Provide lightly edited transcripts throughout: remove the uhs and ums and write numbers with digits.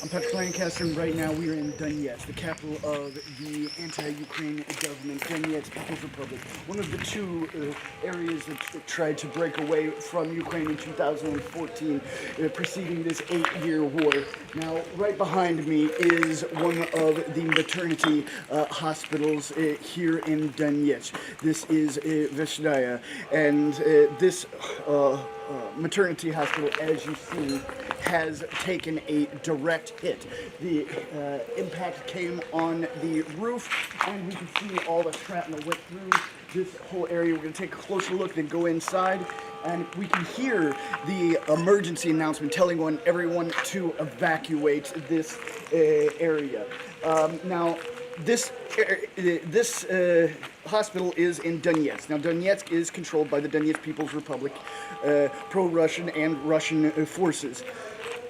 I'm Patrick Lancaster, and right now we are in Donetsk, the capital of the anti-Ukraine government, Donetsk People's Republic, one of the two areas that tried to break away from Ukraine in 2014, preceding this 8-year war. Now, right behind me is one of the maternity hospitals here in Donetsk. This is Veshnaya, and this maternity hospital, as you see, has taken a direct hit. The impact came on the roof, and we can see all the shrapnel went through this whole area. We're going to take a closer look, then go inside, and we can hear the emergency announcement telling everyone to evacuate this area. Now, this hospital is in Donetsk. Now, Donetsk is controlled by the Donetsk People's Republic, pro-Russian and Russian forces.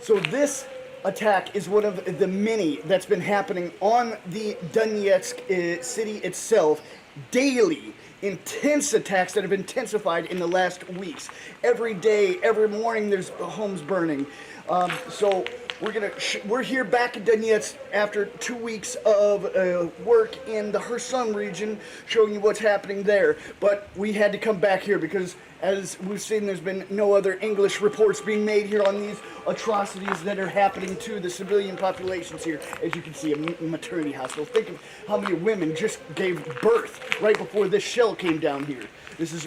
So this attack is one of the many that's been happening on the Donetsk city itself daily. Intense attacks that have intensified in the last weeks. Every day, every morning, there's homes burning. So we're here back in Donetsk after 2 weeks of work in the Kherson region, showing you what's happening there. But we had to come back here because, as we've seen, there's been no other English reports being made here on these atrocities that are happening to the civilian populations here. As you can see, a maternity hospital. Think of how many women just gave birth right before this shell came down here. This is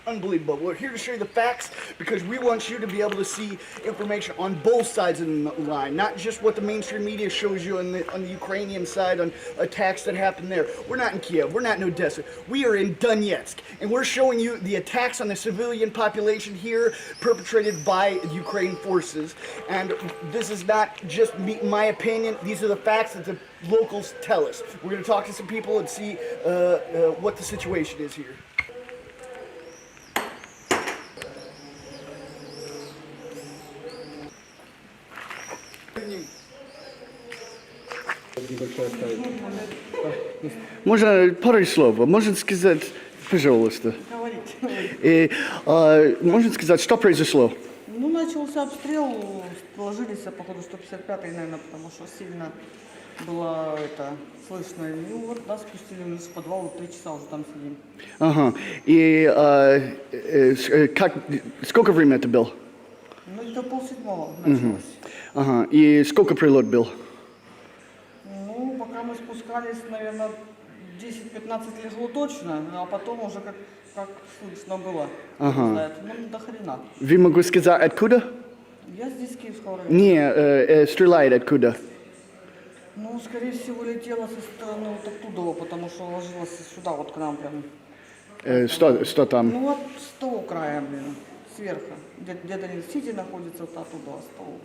unbelievable. We're here to show you the facts because we want you to be able to see information on both sides of the line, not just what the mainstream media shows you on the Ukrainian side on attacks that happen there. We're not in Kiev, we're not in Odessa, we are in Donetsk, and we're showing you the attacks on the civilian population here perpetrated by Ukraine forces. And this is not just my opinion, these are the facts that the locals tell us. We're going to talk to some people and see what the situation is here. Можно пару слов? Можно сказать, пожалуйста? Говорите. Можно сказать, что произошло? Ну, начался обстрел, положились, походу, 155-й, наверное, потому что сильно было слышно. И вот нас спустили вниз в подвал, 3 часа уже там сидим. Ага. И сколько времени это было? Ну, до 6:30 началось. Ага. И сколько прилет был? Ну, пока мы спускались, наверное, 10-15 легло точно, а потом уже как слышно было. Ага. Ну, до хрена. Вы могу сказать, откуда? Я здесь, Киевского района. Не, стреляет откуда? Ну, скорее всего, летела со стороны вот оттуда, потому что ложилась сюда, вот к нам прям. Что там? Ну, вот с того края, блин, сверху. Где Donetsk находится, вот оттуда, с того,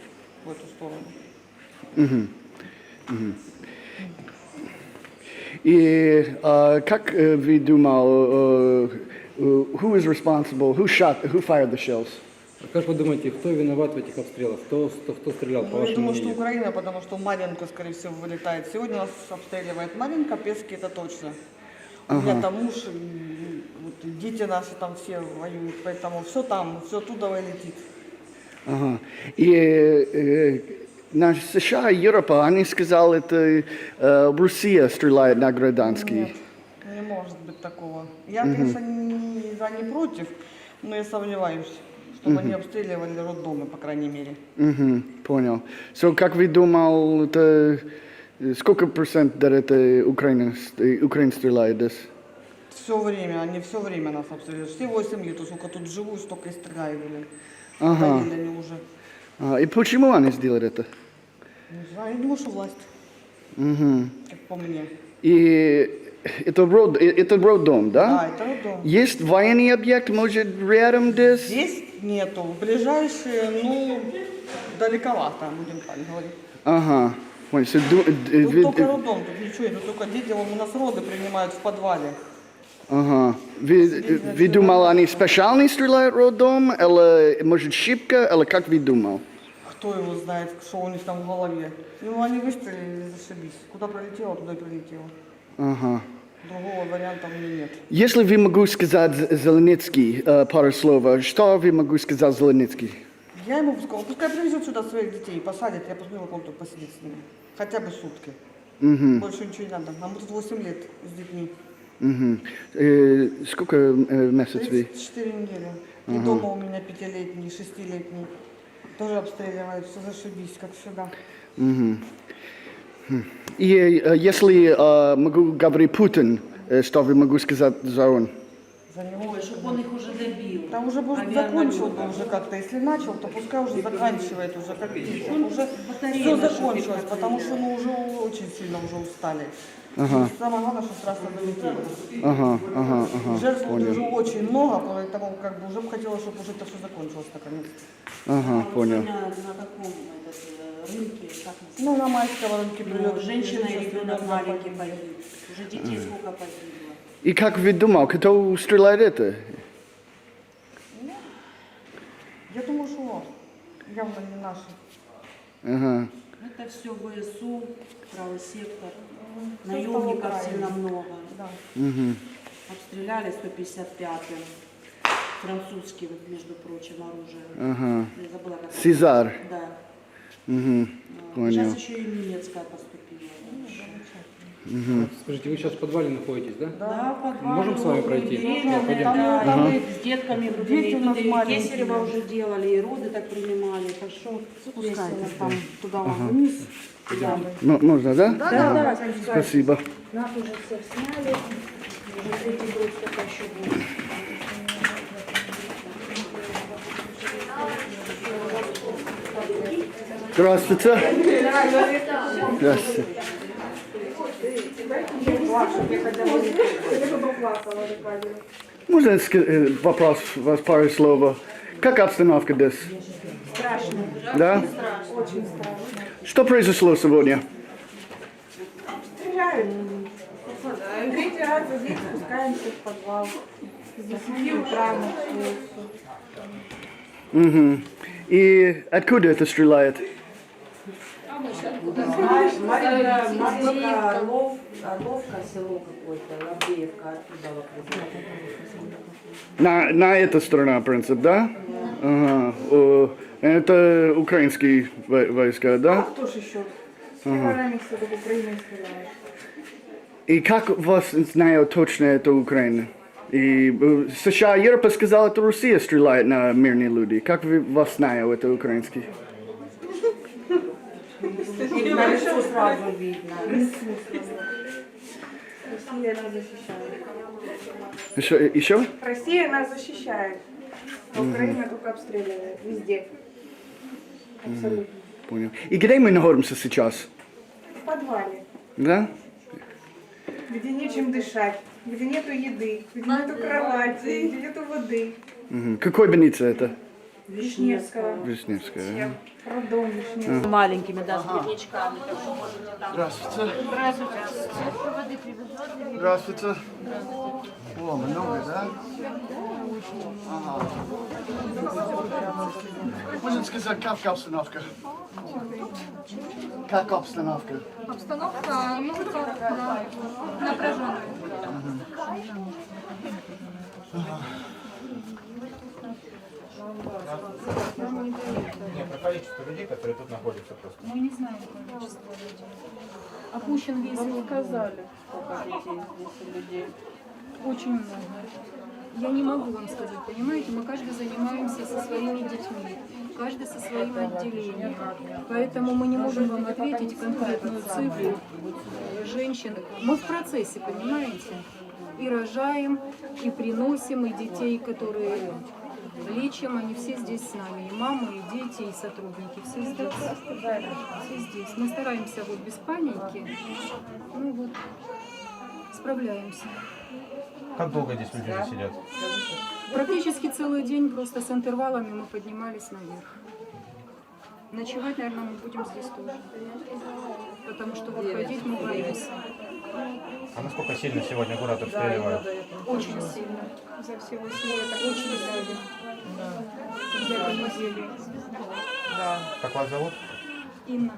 в эту сторону. И как вы думали, who is responsible, who fired the shells? Как вы думаете, кто виноват в этих обстрелах? Кто стрелял, по Ну, я вашему думаю, мнению? что Украина, потому что Марьинка, скорее всего, вылетает. Сегодня нас обстреливает Марьинка, Пески, это точно. У меня там муж, и дети наши там все воюют, поэтому все там, все оттуда летит. Ага. И на США и Европа, они сказали, это Россия стреляет на гражданские. Нет, не может быть такого. Я, конечно, ни за, ни против, но я сомневаюсь, чтобы они обстреливали роддомы, по крайней мере. Понял. So, как вы думал, это сколько процентов это Украина стреляет здесь? Все время, они все время нас обстреливают. Все 8 лет, сколько тут живу, столько и стреляют. Ага. Они уже. И почему они сделали это? Не знаю, я думаю, что власть. Как по мне. И это роддом, да? Да, это роддом. Есть военный объект, может, рядом здесь? Здесь нету. Ближайшие, ну, далековато, будем так говорить. Ага. Ой, Тут только роддом, тут ничего нет, только дети, вон у нас роды принимают в подвале. Ага. Вы думали, они специально стреляют роддом, или, может, шибко, или как вы думали? Кто его знает, что у них там в голове. Ну, они выстрелили, зашибись. Куда пролетело, туда и прилетело. Ага. Другого варианта у меня нет. Если вы могу сказать Зеленицкий пару слов, что вы могу сказать Зеленицкий? Я ему сказала, пускай привезет сюда своих детей, посадит, я посмотрю, как он тут посидит с ними. Хотя бы сутки. Больше ничего не надо. Нам тут 8 лет с детьми. Сколько месяцев? 34 недели. И дома у меня 5-летний, 6-летний. Тоже обстреливают, все зашибись, как всегда. И если могу говорить Путин, что вы могу сказать за он? За него. Ой, чтобы он их уже добил. Там уже бы закончил бы уже как-то. Если начал, то пускай уже заканчивает уже как птица. Уже все закончилось, потому что мы уже очень сильно уже устали. Самое главное, что страшно долетело. Жертв уже очень много, поэтому как бы уже бы хотелось, чтобы уже это все закончилось наконец-то. Понял. На каком рынке, как Ну, на майского рынке прилет. женщина и ребенок маленький погиб. Уже детей сколько погибло. И как вы думал, кто стреляет это? Я думаю, что явно не наши. Это все ВСУ, правый сектор. Наемников сильно много. Да. Обстреляли 155-м. Французским, между прочим, оружием. Я забыла, как это. Сезар. Да. Понял. Сейчас еще и немецкая поступила. Скажите, вы сейчас в подвале находитесь, да? Да, в подвале. Можем с вами пройти? Беременные, Да, там мы с детками Дети у нас и маленькие. кесарево уже делали, и роды так принимали. Хорошо, спускайтесь Там туда вниз. Можно, да? Да. Спасибо. Нас уже всех сняли. Уже третий год только еще будет. Здравствуйте. Здравствуйте. Можно вопрос, вас пару слов? Как обстановка здесь? Страшно. Да? Очень страшно. Что произошло сегодня? Стреляют. Третий раз за день спускаемся в подвал. С 10 утра начнется. И откуда это стреляет? Маринка, Орловка, село какое-то, Лабеевка, оттуда вокруг. На эта сторона, принцип, да? Ага. Это украинские войска, да? Кто ж еще? С первого месяца в Украине стреляют. И как вас знают точно это Украина? И США, Европа сказала, это Россия стреляет на мирные люди. Как вы вас знаете, это украинский? Или на лицо сразу видно. Россия нас защищает. Еще? Россия нас защищает. А Украина только обстреливает. Везде. Абсолютно. Понял. И где мы находимся сейчас? В подвале. Да? Где нечем дышать. Где нету еды. Где нету кровати. Где нету воды. Какой больница это? Вишневского. Вишневская. Роддом Вишневского. Маленькими, да, с грудничками. Здравствуйте. Здравствуйте. О, много, да? Ага. Можно сказать, как обстановка? Как обстановка? Обстановка, ну, да, напряженная. Нет, про количество людей, которые тут находятся просто. Мы не знаем количество людей. Опущен весь сказали, сколько людей. Очень много. Я не могу вам сказать, понимаете, мы каждый занимаемся со своими детьми, каждый со своим отделением. Поэтому мы не можем вам ответить конкретную цифру женщин. Мы в процессе, понимаете, и рожаем, и приносим, и детей, которые лечим, они все здесь с нами, и мамы, и дети, и сотрудники, все здесь. Все здесь. Мы стараемся вот без паники, ну вот, справляемся. Как долго здесь люди уже сидят? Практически целый день, просто с интервалами мы поднимались наверх. Ночевать, наверное, мы будем здесь тоже, потому что выходить мы боимся. А насколько сильно сегодня город обстреливают? Очень сильно. За все 8 лет. Очень сильно. За эту неделю. Как вас зовут? Инна.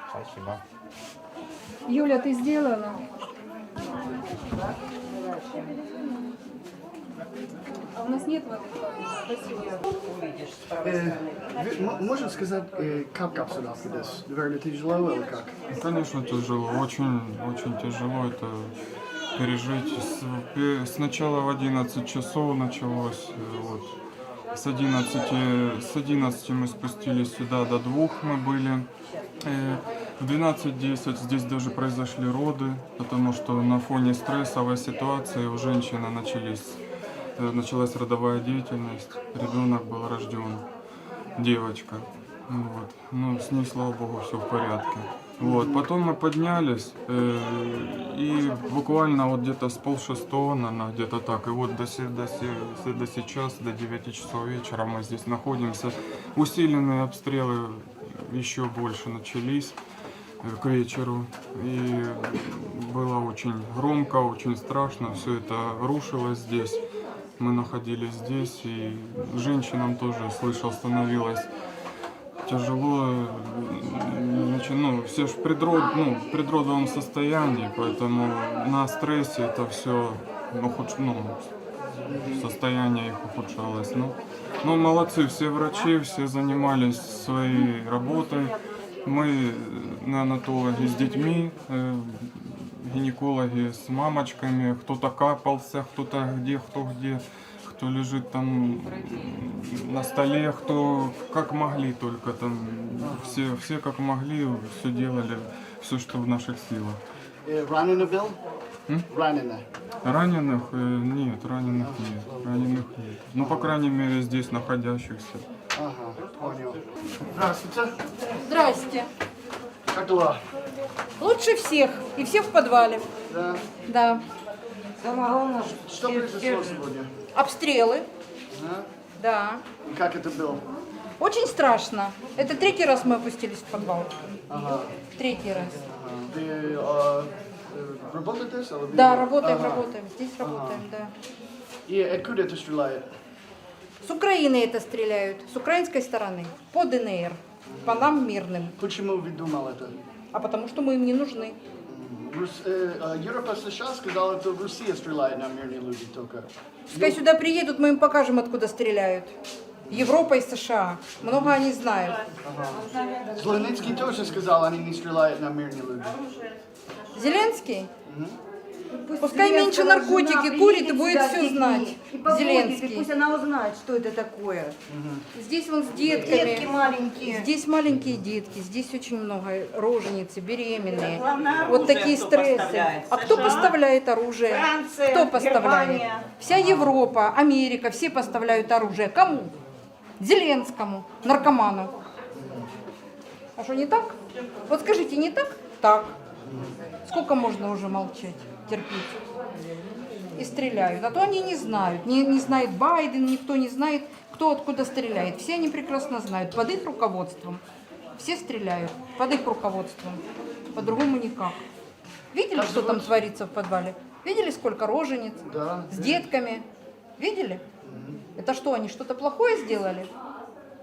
Спасибо. Юля, ты сделала? А у нас нет воды. Спасибо. Можно сказать, как обстановка здесь? Наверное, тяжело или как? Конечно, тяжело, очень тяжело это пережить. Сначала в 11 часов началось, вот. С 11 мы спустились сюда, до 2 мы были. В 12:10 здесь даже произошли роды, потому что на фоне стрессовой ситуации у женщины началась родовая деятельность. Ребенок был рожден, девочка. Вот. Ну, с ней, слава богу, все в порядке. Вот. Потом мы поднялись, и буквально вот где-то с 5:30, наверное, где-то так, и вот до сейчас, до 9 часов вечера мы здесь находимся. Усиленные обстрелы еще больше начались к вечеру, и было очень громко, очень страшно, все это рушилось здесь. Мы находились здесь, и женщинам тоже, слышал, становилось тяжело, все же в предродовом состоянии, поэтому на стрессе это все состояние их ухудшалось. Ну, молодцы, все врачи, все занимались своей работой. Мы неонатологи с детьми, гинекологи с мамочками, кто-то капался, кто-то где, кто лежит там на столе, кто как могли только там, все как могли, все делали, все, что в наших силах. Раненый был? Раненый. Раненых нет. Ну, по крайней мере, здесь находящихся. Ага, понял. Здравствуйте. Здрасте. Как дела? Лучше всех. И все в подвале. Да. Да. Что произошло сегодня? Обстрелы. А? Да. И как это было? Очень страшно. Это 3-й раз мы опустились в подвал. Ага. 3-й раз. Вы работаете? Или вы- Да, работаем. Здесь работаем, да. И откуда это стреляет? С Украины это стреляют. С украинской стороны. По ДНР. По нам мирным. Почему вы думали это? А потому что мы им не нужны. Европа, США сказала, что Россия стреляет на мирные люди только. Пускай сюда приедут, мы им покажем, откуда стреляют. Европа и США. Много они знают. Donetsk тоже сказал, они не стреляют на мирные люди. Зеленский? Пускай меньше наркотики курит и будет все знать. Зеленский. Пусть она узнает, что это такое. Здесь вон с детками. Детки маленькие. Здесь маленькие детки, здесь очень много роженицы, беременные. Вот такие стрессы. А кто поставляет оружие? Франция, Кто поставляет? Германия. Вся Европа, Америка, все поставляют оружие. Кому? Зеленскому, наркоману. А что, не так? Вот скажите, не так? Так. Сколько можно уже молчать, терпеть? И стреляют. А то они не знают. Не знает Байден, никто не знает, кто откуда стреляет. Все они прекрасно знают. Под их руководством. Все стреляют. Под их руководством. По-другому никак. Видели, что там творится в подвале? Видели, сколько рожениц? Да. С детками? Видели? Это что, они что-то плохое сделали?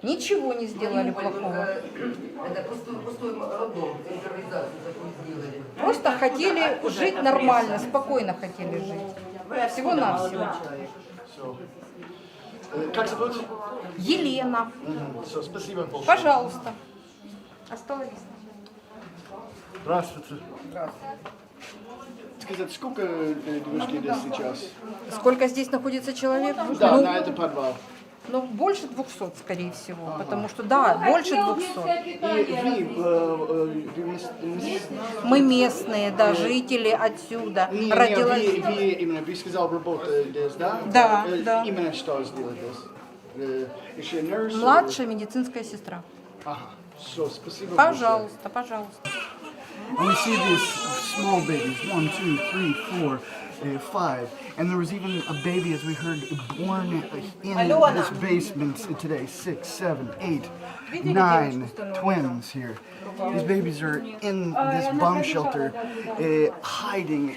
Ничего не сделали плохого. Это пустой роддом, импровизацию такую сделали. Просто хотели жить нормально, спокойно хотели жить. Всего-навсего. Все. Как зовут? Елена. Все, спасибо большое. Пожалуйста. Остановись. Здравствуйте. Сказать, сколько девушки здесь сейчас? Сколько здесь находится человек? Да, Ну, на этот подвал. ну, больше 200, скорее всего. Потому что, да, больше 200. И Мы местные, да, жители отсюда. вы именно, вы сказал, работа здесь, да? Да, да. Именно что сделать здесь? Еще nurse? Младшая медицинская сестра. Ага, все, спасибо. Пожалуйста, пожалуйста. We see these small babies, 1, 2, 3, 4, 5, and there was even a baby, as we heard, born in this basement today. 6, 7, 8, 9 twins here. These babies are in this bomb shelter, hiding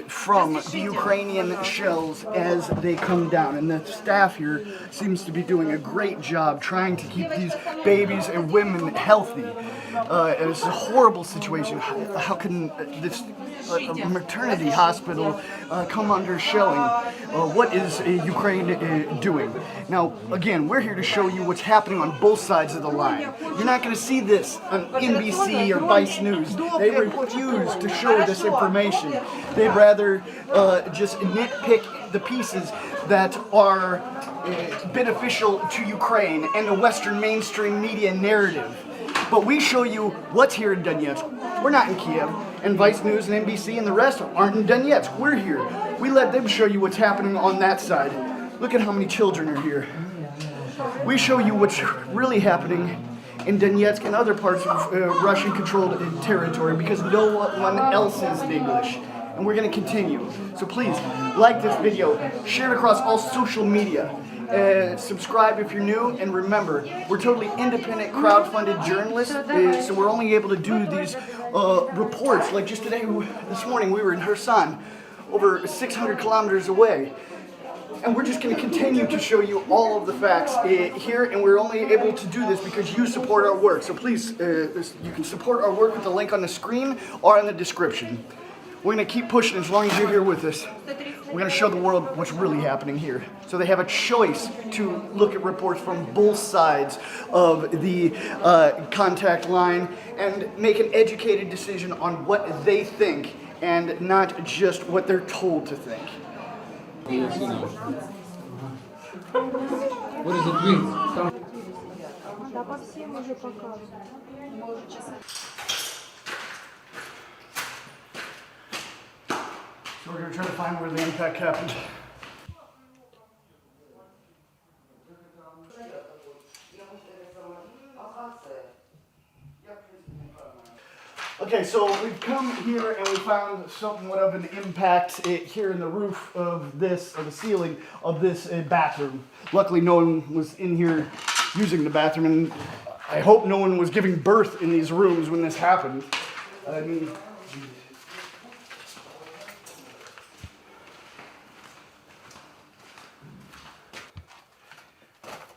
from the Ukrainian shells as they come down. And the staff here seems to be doing a great job trying to keep these babies and women healthy. And it's a horrible situation. How can this a maternity hospital come under shelling? What is Ukraine doing? Now, again, we're here to show you what's happening on both sides of the line. You're not going to see this on NBC or Vice News. They refuse to show this information. They'd rather just nitpick the pieces that are beneficial to Ukraine and the Western mainstream media narrative. But we show you what's here in Donetsk. We're not in Kiev, and Vice News and NBC and the rest aren't in Donetsk. We're here. We let them show you what's happening on that side. Look at how many children are here. We show you what's really happening in Donetsk and other parts of Russian-controlled territory because no one else is in English. And we're going to continue. So please, like this video, share it across all social media. Subscribe if you're new, and remember, we're totally independent, crowd-funded journalists, so we're only able to do these reports. Like just today, this morning, we were in Kherson, over 600 kilometers away. And we're just going to continue to show you all of the facts here, and we're only able to do this because you support our work. So please, you can support our work with the link on the screen or in the description. We're going to keep pushing as long as you're here with us. We're going to show the world what's really happening here. So they have a choice to look at reports from both sides of the contact line and make an educated decision on what they think and not just what they're told to think. What does it mean? Да, по всем уже показывают. So we're going to try to find where the impact happened. Okay, so we've come here and we found somewhat of an impact here in the roof of this, or the ceiling of this bathroom. Luckily, no one was in here using the bathroom, and I hope no one was giving birth in these rooms when this happened. I mean,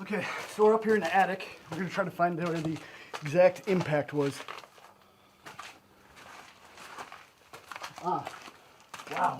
okay, so we're up here in the attic. We're going to try to find out where the exact impact was. Ah, wow.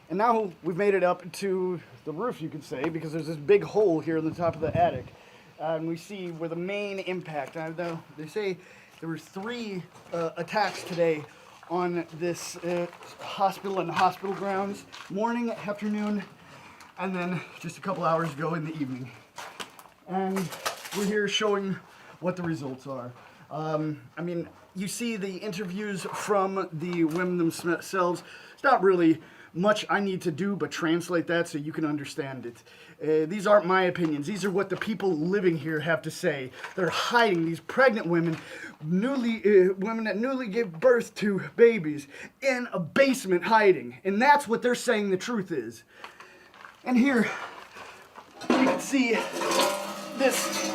And now we've made it up to the roof, you could say, because there's this big hole here in the top of the attic. And we see where the main impact, they say there were 3 attacks today on this hospital and hospital grounds, morning, afternoon, and then just a couple hours ago in the evening. And we're here showing what the results are. I mean, you see the interviews from the women themselves. It's not really much I need to do but translate that so you can understand it. These aren't my opinions. These are what the people living here have to say. They're hiding these pregnant women, women that newly gave birth to babies, in a basement hiding. And that's what they're saying the truth is. And here, you can see this,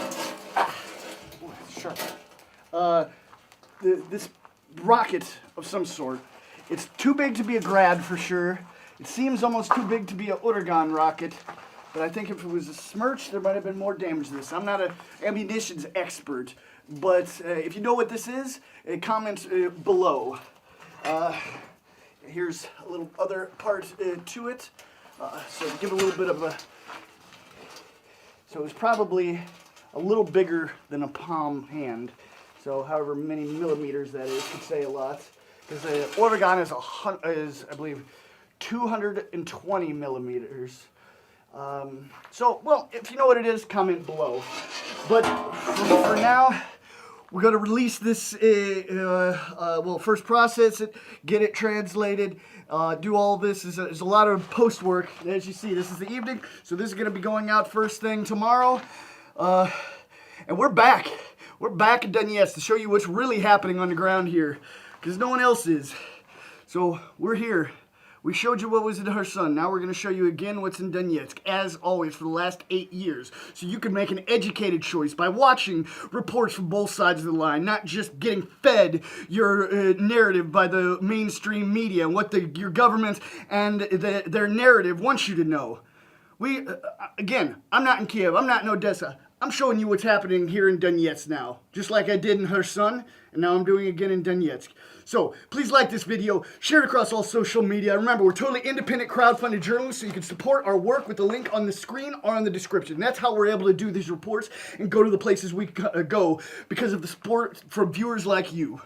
this rocket of some sort. It's too big to be a Grad for sure. It seems almost too big to be a Uragan rocket, but I think if it was a Smerch, there might have been more damage to this. I'm not an ammunitions expert, but if you know what this is, comment below. Here's a little other part to it. So give a little bit of a... So it's probably a little bigger than a palm hand. So however many millimeters that is could say a lot. Because the Uragan is, I believe, 220 millimeters. So, well, if you know what it is, comment below. But for now, we're going to release this, well, first process it, get it translated, do all this. There's a lot of post work. As you see, this is the evening, so this is going to be going out first thing tomorrow. And we're back. We're back in Donetsk to show you what's really happening on the ground here. because no one else is. So we're here. We showed you what was in Kherson. Now we're going to show you again what's in Donetsk, as always, for the last 8 years. So you can make an educated choice by watching reports from both sides of the line, not just getting fed your narrative by the mainstream media and what your government and their narrative wants you to know. Again, I'm not in Kiev. I'm not in Odessa. I'm showing you what's happening here in Donetsk now, just like I did in Kherson, and now I'm doing it again in Donetsk. So please like this video, share it across all social media. Remember, we're totally independent crowdfunded journalists, so you can support our work with the link on the screen or on the description. That's how we're able to do these reports and go to the places we go because of the support from viewers like you.